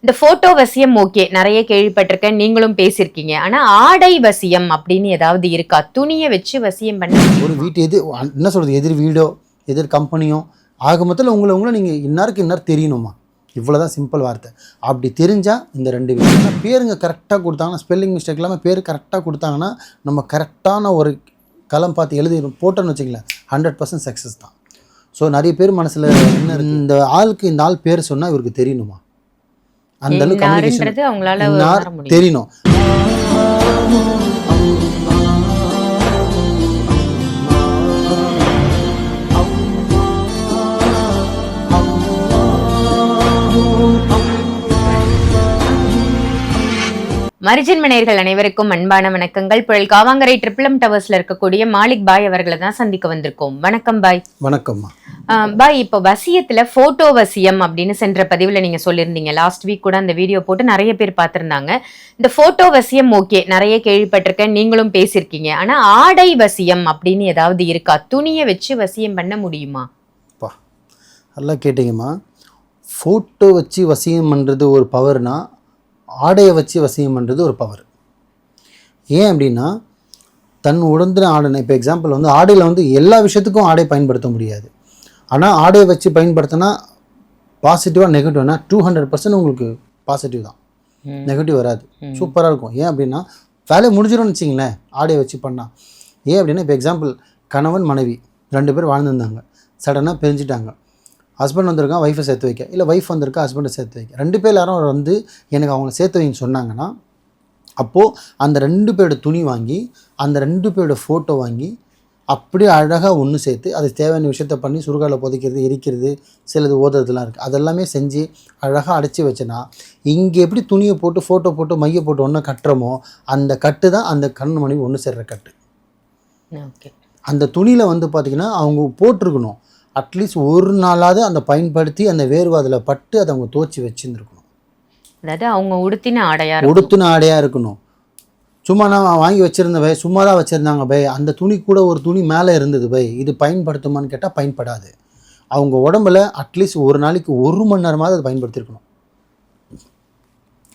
இந்த போட்டோ வசியம் ஓகே, நிறைய கேள்விப்பட்டிருக்கேன், நீங்களும் பேசியிருக்கீங்க. ஆனா ஆடை வசியம் அப்படின்னு ஏதாவது இருக்கா? துணியை வச்சு வசியம் பண்ண ஒரு வீட்டு என்ன சொல்கிறது, எதிர் வீடோ எதிர் கம்பெனியோ ஆக மொத்தத்தில் உங்களை நீங்கள் இன்னாருக்கு இன்னார் தெரியணுமா, இவ்வளோதான் சிம்பிள் வார்த்தை. அப்படி தெரிஞ்சால் இந்த ரெண்டு விஷயம் பேருங்க கரெக்டாக கொடுத்தாங்கன்னா, ஸ்பெல்லிங் மிஸ்டேக் இல்லாமல் பேர் கரெக்டாக கொடுத்தாங்கன்னா, நம்ம கரெக்டான ஒரு களம் பார்த்து எழுதி போட்டோன்னு வச்சுங்களேன், 100% சக்ஸஸ் தான். ஸோ நிறைய பேர் மனசில் என்ன இருக்குது, இந்த ஆளுக்கு இந்த ஆள் பேர் சொன்னால் இவருக்கு தெரியணுமா, அந்த அளவுக்கு கம்யூனிகேஷன் அவங்களால தெரியணும். மரிஜன் நேயர்கள் அனைவருக்கும் அன்பான வணக்கங்கள். புயல் காவாங்கரை ட்ரிபிள் எம் டவர்ஸ்ல இருக்கக்கூடிய மாலிக் பாய் அவர்களை தான் சந்திக்க வந்திருக்கோம். வணக்கம் பாய். வணக்கம் பாய். இப்போ வசியத்துல போட்டோ வசியம் அப்படின்னு சென்ற பதிவுல நீங்க சொல்லியிருந்தீங்க. லாஸ்ட் வீக் கூட அந்த வீடியோ போட்டு நிறைய பேர் பார்த்திருந்தாங்க. இந்த போட்டோ வசியம் ஓகே, நிறைய கேள்விப்பட்டிருக்கேன், நீங்களும் பேசியிருக்கீங்க. ஆனா ஆடை வசியம் அப்படின்னு ஏதாவது இருக்கா? துணியை வச்சு வசியம் பண்ண முடியுமா? நல்லா கேட்டீங்கம்மா. ஃபோட்டோ வச்சு வசியம் பண்ணுறது ஒரு பவர்னா, ஆடையை வச்சு வசியம் பண்ணுறது ஒரு பவர். ஏன் அப்படின்னா, தன் உடந்தின ஆடை, இப்போ எக்ஸாம்பிள் வந்து ஆடையில் வந்து எல்லா விஷயத்துக்கும் ஆடை பயன்படுத்த முடியாது. ஆனால் ஆடையை வச்சு பயன்படுத்தினா பாசிட்டிவாக நெகட்டிவ்னா 200% உங்களுக்கு பாசிட்டிவ் தான், நெகட்டிவ் வராது, சூப்பராக இருக்கும். ஏன் அப்படின்னா வேலையை முடிஞ்சிடும்னு வச்சிங்களேன் ஆடையை வச்சு பண்ணால். ஏன் அப்படின்னா, இப்போ எக்ஸாம்பிள் கணவன் மனைவி 2 பேர் வாழ்ந்துருந்தாங்க, சடனாக பிரிஞ்சுட்டாங்க. ஹஸ்பண்ட் வந்திருக்கான் ஒய்ஃபை சேர்த்து வைக்க, இல்லை ஒய்ஃப் வந்திருக்கா ஹஸ்பண்டை சேர்த்து வைக்க. 2 பேர் யாரும் வந்து எனக்கு அவங்கள சேர்த்து வைன்னு சொன்னாங்கன்னா, அப்போது அந்த 2 பேரோட துணி வாங்கி, அந்த 2 பேரோட ஃபோட்டோ வாங்கி, அப்படியே அழகாக ஒன்று சேர்த்து அது தேவையான விஷயத்த பண்ணி சுடுகாட்டில் புதைக்கிறது, எரிக்கிறது, சிலது ஓதுறதுலாம் இருக்குது. அதெல்லாமே செஞ்சு அழகாக அடைச்சி வச்சேன்னா, இங்கே எப்படி துணியை போட்டு ஃபோட்டோ போட்டு மைய போட்டு ஒன்று கட்டுறோமோ, அந்த கட்டு தான் அந்த கண் மனைவி ஒன்று சேர்ற கட்டு. அந்த துணியில் வந்து பார்த்திங்கன்னா அவங்க போட்டிருக்கணும், அட்லீஸ்ட் ஒரு நாளாவது அந்த பயன்படுத்தி அந்த வேர்வை அதில் பட்டு அதை அவங்க துவச்சி வச்சுருந்துருக்கணும். அதாவது அவங்க உடுத்தின ஆடையாக இருக்கணும். சும்மா நான் வாங்கி வச்சுருந்த பை, சும்மா தான் வச்சுருந்தாங்க பை, அந்த துணி கூட ஒரு துணி மேலே இருந்தது பை, இது பயன்படுத்துமான்னு கேட்டால் பயன்படாது. அவங்க உடம்புல அட்லீஸ்ட் ஒரு நாளைக்கு 1 மணி நேரமாவது அதை பயன்படுத்தியிருக்கணும்.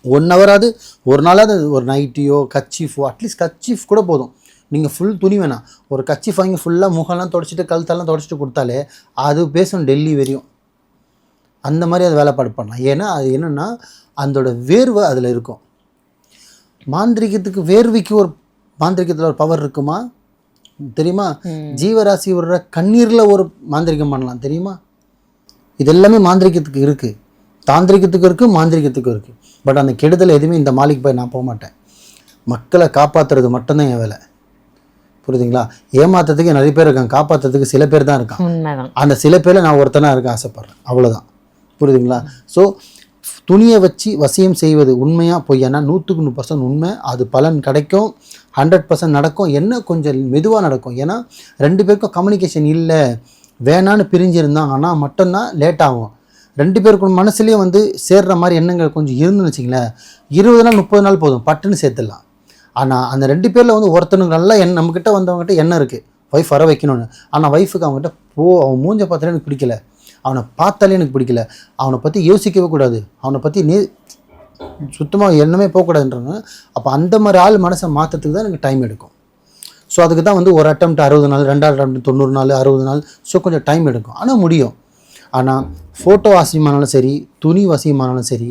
1 ஹவராவது ஒரு நாளாவது ஒரு நைட்டியோ கச்சீஃபோ, அட்லீஸ்ட் கச்சீஃப் கூட போதும். நீங்கள் ஃபுல் துணி வேணாம், ஒரு கச்சீஃப் வாங்கி ஃபுல்லாக முகம்லாம் தொடச்சிட்டு கழுத்தெல்லாம் தொடச்சிட்டு கொடுத்தாலே அது பேசணும் டெல்லி வரையும். அந்த மாதிரி அது வேலைப்பாடு பண்ணலாம். ஏன்னா அது என்னென்னா அதோட வேர்வை அதில் இருக்கும். மாந்திரிகத்துக்கு வேர்வைக்கு ஒரு மாந்திரிகத்தில் ஒரு பவர் இருக்குமா தெரியுமா? ஜீவராசி விடுற கண்ணீரில் ஒரு மாந்திரிகம் பண்ணலாம் தெரியுமா? இது எல்லாமே மாந்திரிகத்துக்கு இருக்குது, தாந்திரிகத்துக்கு இருக்குது, மாந்திரிகத்துக்கும் இருக்குது. பட் அந்த கெடுதல் எதுவுமே இந்த மாலிக் பாய் நான் போக மாட்டேன். மக்களை காப்பாற்றுறது மட்டும்தான் என் வேலை, புரியுதுங்களா? ஏமாத்துறதுக்கு நிறைய பேர் இருக்காங்க, காப்பாற்றுறதுக்கு சில பேர் தான் இருக்கான். அந்த சில பேரில் நான் ஒருத்தனாக இருக்க ஆசைப்பட்றேன், அவ்வளோதான், புரியுதுங்களா? ஸோ துணியை வச்சு வசியம் செய்வது உண்மையாக பொய்யானா 100% உண்மை. அது பலன் கிடைக்கும், 100% நடக்கும். என்ன கொஞ்சம் மெதுவாக நடக்கும். ஏன்னா 2 பேருக்கும் கம்யூனிகேஷன் இல்லை, வேணான்னு பிரிஞ்சிருந்தாங்கன்னா மட்டும்தான் லேட் ஆகும். 2 பேருக்கும் மனசுலேயும் வந்து சேர்ற மாதிரி எண்ணங்கள் கொஞ்சம் இருந்துன்னு வச்சிங்களேன், 20 நாள் 30 நாள் போதும், பட்டுன்னு சேர்த்துடலாம். ஆனால் அந்த 2 பேரில் வந்து ஒருத்தனுக்கு நல்லா நம்மக்கிட்ட வந்தவங்ககிட்ட எண்ணம் இருக்குது ஒய்ஃப் வர வைக்கணும்னு. ஆனால் ஒய்ஃபுக்கு அவங்ககிட்ட அவன் மூஞ்ச பார்த்தாலே எனக்கு பிடிக்கல, அவனை பார்த்தாலே எனக்கு பிடிக்கல, அவனை பற்றி யோசிக்கவே கூடாது, அவனை பற்றி சுத்தமாக எண்ணமே போகக்கூடாதுன்றாங்க. அப்போ அந்த மாதிரி ஆள் மனசை மாற்றத்துக்கு தான் எனக்கு டைம் எடுக்கும். ஸோ அதுக்கு தான் வந்து ஒரு அட்டம்ப்ட் 60 நாள், 2வது அட்டம்ப்ட் 90 நாள், 60 நாள். ஸோ கொஞ்சம் டைம் எடுக்கும், ஆனால் முடியும். ஆனால் ஃபோட்டோ வாசியமானாலும் சரி, துணி வாசியமானாலும் சரி,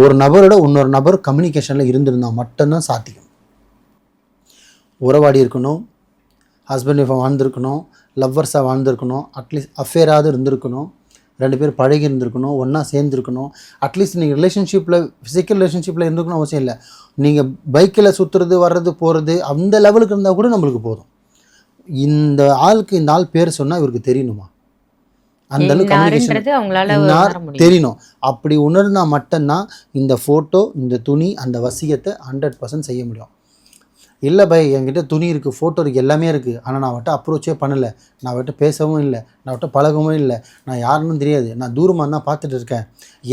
ஒரு நபரோட இன்னொரு நபர் கம்யூனிகேஷனில் இருந்திருந்தால் மட்டும்தான் சாத்தியம். உறவாடி இருக்கணும், ஹஸ்பண்ட் ஒய்ஃபாக வாழ்ந்துருக்கணும், லவ்வர்ஸாக வாழ்ந்துருக்கணும், அட்லீஸ்ட் அஃபேராவது இருந்திருக்கணும், 2 பேர் பழகி இருந்திருக்கணும், ஒன்றா சேர்ந்துருக்கணும். அட்லீஸ்ட் நீங்கள் ரிலேஷன்ஷிப்பில் ஃபிசிக்கல் ரிலேஷன்ஷிப்பில் இருந்துருக்கணும் அவசியம் இல்லை. நீங்கள் பைக்கில் சுற்றுறது வர்றது போகிறது அந்த லெவலுக்கு இருந்தால் கூட நம்மளுக்கு போதும். இந்த ஆளுக்கு இந்த ஆள் பேர் சொன்னால் இவருக்கு தெரியணுமா, அந்த அளவுக்கு கம்யூனிகேஷன் தெரியணும். அப்படி உணர்ந்தா மட்டும்தான் இந்த ஃபோட்டோ, இந்த துணி, அந்த வசியத்தை 100% செய்ய முடியும். இல்லை பை, என்கிட்ட துணி இருக்குது, ஃபோட்டோ இருக்குது, எல்லாமே இருக்குது, ஆனால் நான் அவட்ட அப்ரோச்சே பண்ணலை, நான் அவட்ட பேசவும் இல்லை, நான் அவட்ட பழகவும் இல்லை, நான் யாருன்னு தெரியாது, நான் தூரமாக தான் பார்த்துட்டு இருக்கேன்,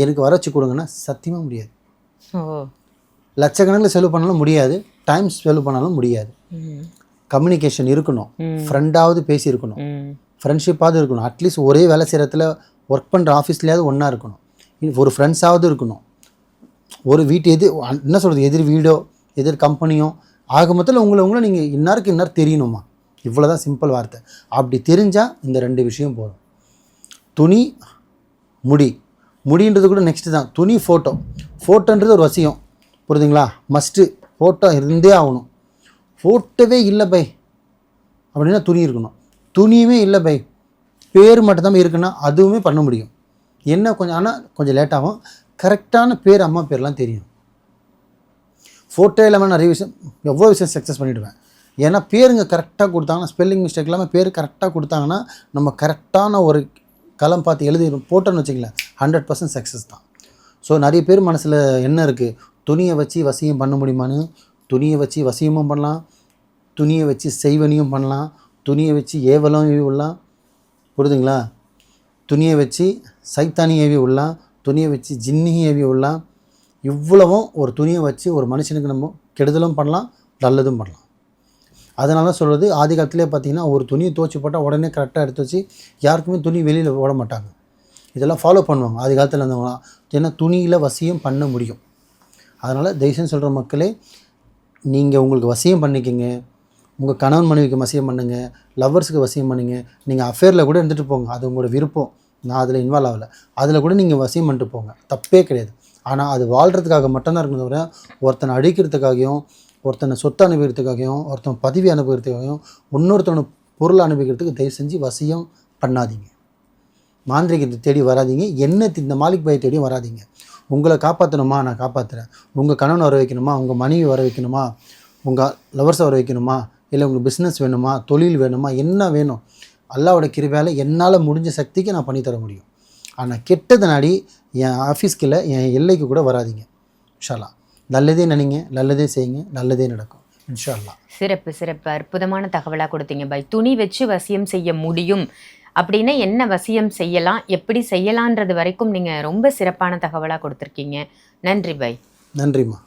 எனக்கு வர வச்சு கொடுங்கன்னா சத்தியமாக முடியாது. லட்சக்கணக்கில் செலவு பண்ணாலும் முடியாது, டைம் செலவு பண்ணாலும் முடியாது. கம்யூனிகேஷன் இருக்கணும், ஃப்ரெண்டாவது பேசியிருக்கணும், ஃப்ரெண்ட்ஷிப்பாவது இருக்கணும், அட்லீஸ்ட் ஒரே வேலை செய்கிறத்துல ஒர்க் பண்ணுற ஆஃபீஸ்லேயாவது ஒன்றா இருக்கணும், ஒரு ஃப்ரெண்ட்ஸாவது இருக்கணும். ஒரு வீட்டு என்ன சொல்கிறது, எதிர் வீடோ எதிர் கம்பெனியோ ஆக மொத்தத்தில் உங்களை நீங்கள் இன்னாருக்கு இன்னார் தெரியணுமா, இவ்வளோ தான் சிம்பிள் வார்த்தை. அப்படி தெரிஞ்சால் இந்த 2 விஷயம் போதும். துணி, முடின்றது கூட நெக்ஸ்ட்டு தான். துணி, ஃபோட்டோன்றது ஒரு வசியம், புரியுதுங்களா? மஸ்ட்டு ஃபோட்டோ இருந்தே ஆகணும். ஃபோட்டோவே இல்லை பை அப்படின்னா துணி இருக்கணும். துணியுமே இல்லை பை, பேர் மட்டும்தான் இருக்குன்னா அதுவுமே பண்ண முடியும். என்ன கொஞ்சம், ஆனால் கொஞ்சம் லேட்டாகும். கரெக்டான பேர், அம்மா பேர்லாம் தெரியும். ஃபோட்டோ இல்லாமல் நிறைய விஷயம், எவ்வளோ விஷயம் சக்ஸஸ் பண்ணிவிடுவேன். ஏன்னா பேருங்க கரெக்டாக கொடுத்தாங்கன்னா, ஸ்பெல்லிங் மிஸ்டேக் இல்லாமல் பேர் கரெக்டாக கொடுத்தாங்கன்னா நம்ம கரெக்டான ஒரு களம் பார்த்து எழுதி போட்டோன்னு வச்சுக்கலாம், 100% சக்ஸஸ் தான். ஸோ நிறைய பேர் மனசில் என்ன இருக்குது, துணியை வச்சு வசியம் பண்ண முடியுமான்னு. துணியை வச்சு வசியமும் பண்ணலாம், துணியை வச்சு செய்வனியும் பண்ணலாம், துணியை வச்சு ஏவலும் ஏவி விடலாம், புரியுதுங்களா? துணியை வச்சு சைத்தானி ஏவி விடலாம், துணியை வச்சு ஜின்னியும் ஏவி விடலாம். இவ்வளவும் ஒரு துணியை வச்சு ஒரு மனுஷனுக்கு நம்ம கெடுதலும் பண்ணலாம், நல்லதும் பண்ணலாம். அதனால தான் சொல்கிறது, ஆதி காலத்திலே பார்த்திங்கன்னா ஒரு துணியை துவச்சி போட்டால் உடனே கரெக்டாக எடுத்து வச்சு யாருக்குமே துணி வெளியில் ஓட மாட்டாங்க. இதெல்லாம் ஃபாலோ பண்ணுவாங்க ஆதி காலத்தில் இருந்தவங்களாம். ஏன்னா துணியில் வசியம் பண்ண முடியும். அதனால் தயவுசெய்து சொல்கிற மக்களே, நீங்கள் உங்களுக்கு வசியம் பண்ணிக்கங்க, உங்கள் கணவன் மனைவிக்கு வசியம் பண்ணுங்கள், லவ்வர்ஸுக்கு வசியம் பண்ணுங்கள். நீங்கள் அஃபேரில் கூட இருந்துட்டு போங்க, அது உங்களோட விருப்பம். நான் அதில் இன்வால்வ் ஆகலை. அதில் கூட நீங்கள் வசியம் பண்ணிட்டு போங்க, தப்பே கிடையாது. ஆனால் அது வாழ்கிறதுக்காக மட்டும்தான் இருக்கணும் தவிர ஒருத்தனை அழிக்கிறதுக்காகவும், ஒருத்தனை சொத்து அனுபவிக்கிறதுக்காகவும், ஒருத்தன் பதவி அனுபவிக்கிறதுக்காகவும், இன்னொருத்தனை பொருள் அனுபவிக்கிறதுக்கு தயவு செஞ்சு வசியம் பண்ணாதீங்க. மாந்திரிகத்தை தேடி வராதிங்க, என்ன இந்த மாலிக் பாயை தேடியும் வராதிங்க. உங்களை காப்பாற்றணுமா, நான் காப்பாற்றுறேன். உங்கள் கணவனை வர வைக்கணுமா, உங்கள் மனைவி வர வைக்கணுமா, உங்கள் லவர்ஸை வர வைக்கணுமா, இல்லை உங்களுக்கு பிஸ்னஸ் வேணுமா, தொழில் வேணுமா, என்ன வேணும், அல்லாவோட கிருபையால என்னால் முடிஞ்ச சக்திக்கு நான் பண்ணித்தர முடியும். ஆனால் கெட்டது நாடி என் ஆஃபீஸ்க்கு இல்லை, என் எல்லைக்கு கூட வராதிங்க. இன்ஷா அல்லாஹ். நல்லதே நினைங்க, நல்லதே செய்யுங்க, நல்லதே நடக்கும் இன்ஷா அல்லாஹ். சிறப்பு சிறப்பு, அற்புதமான தகவலாக கொடுத்தீங்க பாய். துணி வச்சு வசியம் செய்ய முடியும் அப்படின்னா என்ன வசியம் செய்யலாம், எப்படி செய்யலான்றது வரைக்கும் நீங்கள் ரொம்ப சிறப்பான தகவலாக கொடுத்துருக்கீங்க. நன்றி பாய். நன்றிம்மா.